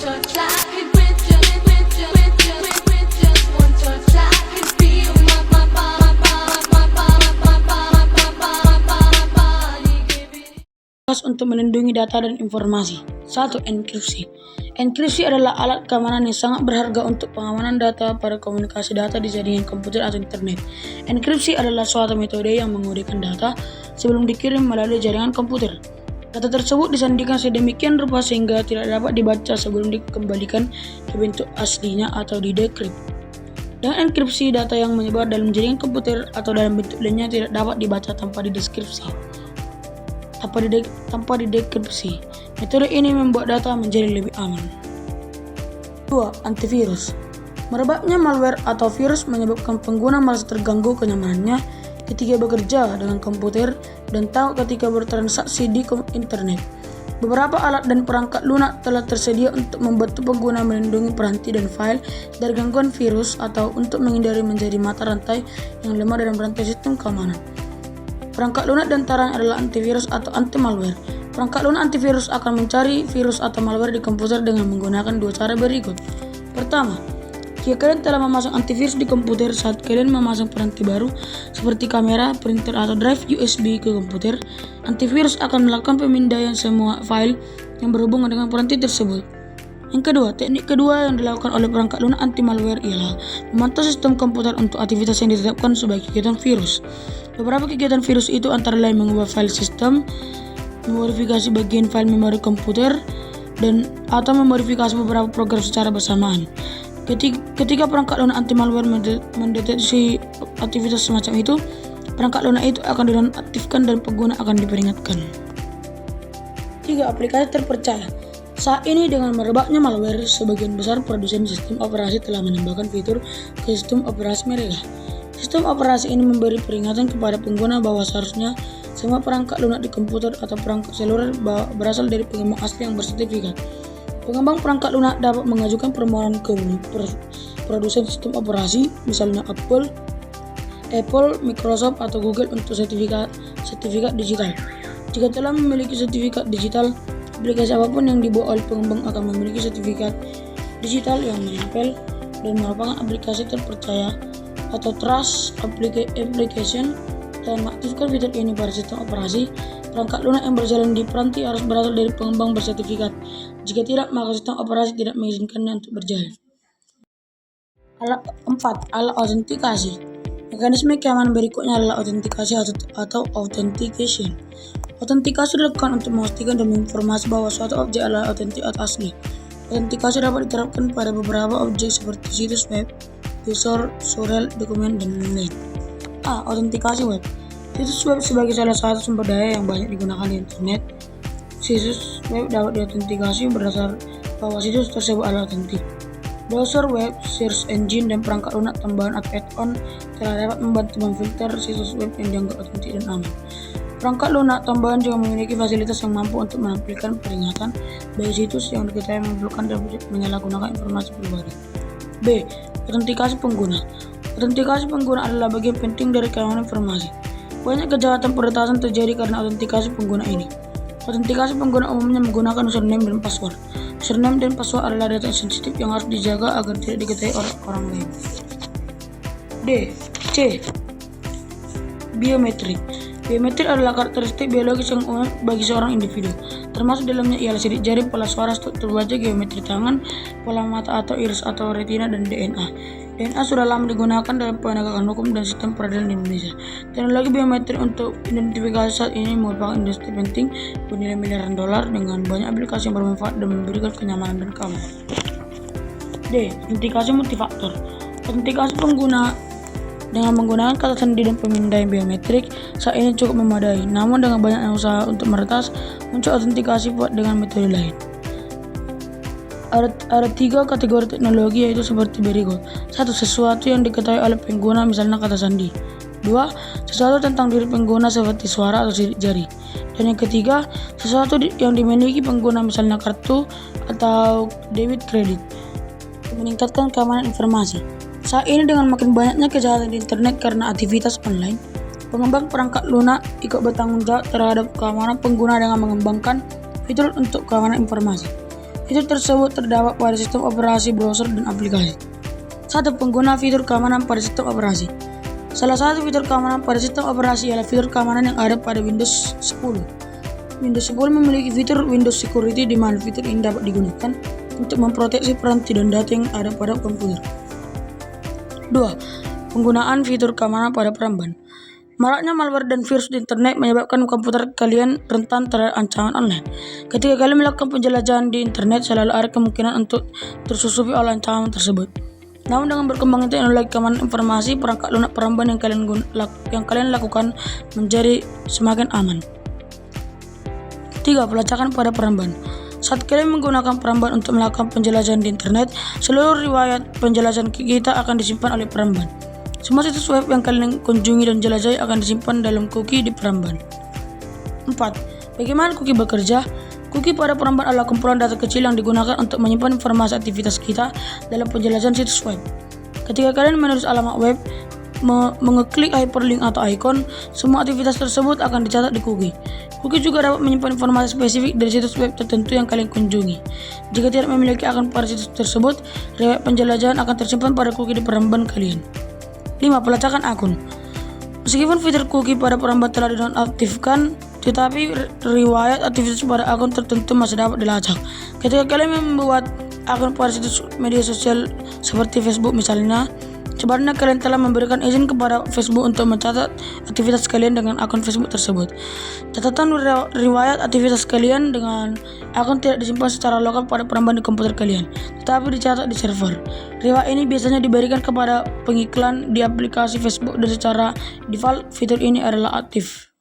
touch, I can with just one touch, I can feel my body giving. Untuk melindungi data dan informasi. 1. Enkripsi. Enkripsi adalah alat keamanan yang sangat berharga untuk pengamanan data pada komunikasi data di jaringan komputer atau internet. Enkripsi adalah suatu metode yang mengodekan data sebelum dikirim melalui jaringan komputer. Data tersebut disandikan sedemikian rupa sehingga tidak dapat dibaca sebelum dikembalikan ke bentuk aslinya atau didekrypt. Dengan enkripsi, data yang menyebar dalam jaringan komputer atau dalam bentuk lainnya tidak dapat dibaca tanpa didekripsi. Metode ini membuat data menjadi lebih aman. 2. Antivirus. Merebaknya malware atau virus menyebabkan pengguna merasa terganggu kenyamanannya ketika bekerja dengan komputer dan tahu ketika bertransaksi di internet. Beberapa alat dan perangkat lunak telah tersedia untuk membantu pengguna melindungi peranti dan file dari gangguan virus atau untuk menghindari menjadi mata rantai yang lemah dalam rantai sistem keamanan. Perangkat lunak di antaranya adalah antivirus atau anti-malware. Perangkat lunak antivirus akan mencari virus atau malware di komputer dengan menggunakan dua cara berikut. Pertama, jika kalian telah memasang antivirus di komputer saat kalian memasang peranti baru seperti kamera, printer, atau drive USB ke komputer, antivirus akan melakukan pemindaian semua file yang berhubungan dengan peranti tersebut. Yang kedua, teknik kedua yang dilakukan oleh perangkat lunak anti-malware ialah memantau sistem komputer untuk aktivitas yang ditetapkan sebagai kegiatan virus. Beberapa kegiatan virus itu antara lain mengubah file sistem, memodifikasi bagian file memori komputer, atau memodifikasi beberapa program secara bersamaan. Ketika perangkat lunak anti-malware mendeteksi aktivitas semacam itu, perangkat lunak itu akan dinonaktifkan dan pengguna akan diperingatkan. 3. Aplikasi terpercaya. Saat ini dengan merebaknya malware, sebagian besar produsen sistem operasi telah menambahkan fitur ke sistem operasi mereka. Sistem operasi ini memberi peringatan kepada pengguna bahwa seharusnya semua perangkat lunak di komputer atau perangkat seluler berasal dari pengembang asli yang bersertifikat. Pengembang perangkat lunak dapat mengajukan permohonan ke produsen sistem operasi, misalnya Apple, Microsoft, atau Google untuk sertifikat digital. Jika telah memiliki sertifikat digital, aplikasi apapun yang dibuat oleh pengembang akan memiliki sertifikat digital yang menempel dan merupakan aplikasi terpercaya atau trust application. Dan mengaktifkan fitur ini pada sistem operasi, perangkat lunak yang berjalan di peranti harus berasal dari pengembang bersertifikat. Jika tidak, maka sistem operasi tidak mengizinkannya untuk berjalan. 4. Alat autentikasi. Mekanisme keamanan berikutnya adalah autentikasi atau authentication. Autentikasi dilakukan untuk memastikan dan menginformasi bahwa suatu objek adalah autentik atau asli. Autentikasi dapat diterapkan pada beberapa objek seperti situs web, user, surel, dokumen, dan lain-lain. A. Autentikasi web. Situs web sebagai salah satu sumber daya yang banyak digunakan di internet. Situs web dapat diautentikasi berdasar bahwa situs tersebut adalah autentik. Browser web, search engine, dan perangkat lunak tambahan atau add-on telah dapat membantu memfilter situs web yang dianggap autentik dan aman. Perangkat lunak tambahan juga memiliki fasilitas yang mampu untuk menampilkan peringatan bagi situs yang diketahui memerlukan dan menyalahgunakan informasi pribadi. B. Autentikasi pengguna. Autentikasi pengguna adalah bagian penting dari keamanan informasi. Banyak kejahatan peretasan terjadi karena autentikasi pengguna ini. Autentikasi pengguna umumnya menggunakan username dan password. Username dan password adalah data sensitif yang harus dijaga agar tidak diketahui oleh orang lain. C. Biometrik. Biometrik adalah karakteristik biologis yang umum bagi seorang individu. Termasuk dalamnya ialah sidik jari, pola suara, struktur wajah, geometri tangan, pola mata atau iris atau retina, dan DNA. DNA sudah lama digunakan dalam penegakan hukum dan sistem peradilan di Indonesia. Teknologi biometrik untuk identifikasi saat ini merupakan industri penting bernilai miliaran dolar dengan banyak aplikasi yang bermanfaat dan memberikan kenyamanan dan keamanan. D. Autentikasi multifaktor. Autentikasi pengguna dengan menggunakan kata sandi dan pemindaian biometrik saat ini cukup memadai. Namun dengan banyaknya usaha untuk meretas, muncul autentikasi dengan metode lain. Ada 3 kategori teknologi yaitu seperti berikut. 1. Sesuatu yang diketahui oleh pengguna, misalnya kata sandi. 2. Sesuatu tentang diri pengguna seperti suara atau sidik jari. Dan yang ketiga, sesuatu yang dimiliki pengguna, misalnya kartu atau debit kredit. Meningkatkan keamanan informasi. Saat ini dengan makin banyaknya kejahatan di internet karena aktivitas online, pengembang perangkat lunak ikut bertanggung jawab terhadap keamanan pengguna dengan mengembangkan fitur untuk keamanan informasi. Fitur tersebut terdapat pada sistem operasi browser dan aplikasi. 1. Pengguna fitur keamanan pada sistem operasi. Salah satu fitur keamanan pada sistem operasi ialah fitur keamanan yang ada pada Windows 10. Windows 10 memiliki fitur Windows Security di mana fitur ini dapat digunakan untuk memproteksi peranti dan data yang ada pada komputer. 2. Penggunaan fitur keamanan pada peramban. Maraknya malware dan virus di internet menyebabkan komputer kalian rentan terhadap ancaman online. Ketika kalian melakukan penjelajahan di internet, selalu ada kemungkinan untuk tersusupi oleh ancaman tersebut. Namun dengan berkembangnya teknologi keamanan informasi, perangkat lunak peramban yang kalian lakukan menjadi semakin aman. 3. Pelacakan pada peramban. Saat kalian menggunakan peramban untuk melakukan penjelajahan di internet, seluruh riwayat penjelajahan kita akan disimpan oleh peramban. Semua situs web yang kalian kunjungi dan jelajahi akan disimpan dalam cookie di peramban. 4. Bagaimana cookie bekerja? Cookie pada peramban adalah kumpulan data kecil yang digunakan untuk menyimpan informasi aktivitas kita dalam penjelajahan situs web. Ketika kalian menulis alamat web, mengeklik hyperlink atau icon, semua aktivitas tersebut akan dicatat di cookie. Cookie juga dapat menyimpan informasi spesifik dari situs web tertentu yang kalian kunjungi. Jika tidak memiliki akun pada situs tersebut, riwayat penjelajahan akan tersimpan pada cookie di peramban kalian. 5. Pelacakan akun. Meskipun fitur cookie pada peramban telah dinonaktifkan, tetapi riwayat aktivitas pada akun tertentu masih dapat dilacak. Ketika kalian membuat akun pada situs media sosial seperti Facebook misalnya, sebenarnya kalian telah memberikan izin kepada Facebook untuk mencatat aktivitas kalian dengan akun Facebook tersebut. Catatan riwayat aktivitas kalian dengan akun tidak disimpan secara lokal pada peramban di komputer kalian, tetapi dicatat di server. Riwayat ini biasanya diberikan kepada pengiklan di aplikasi Facebook dan secara default fitur ini adalah aktif.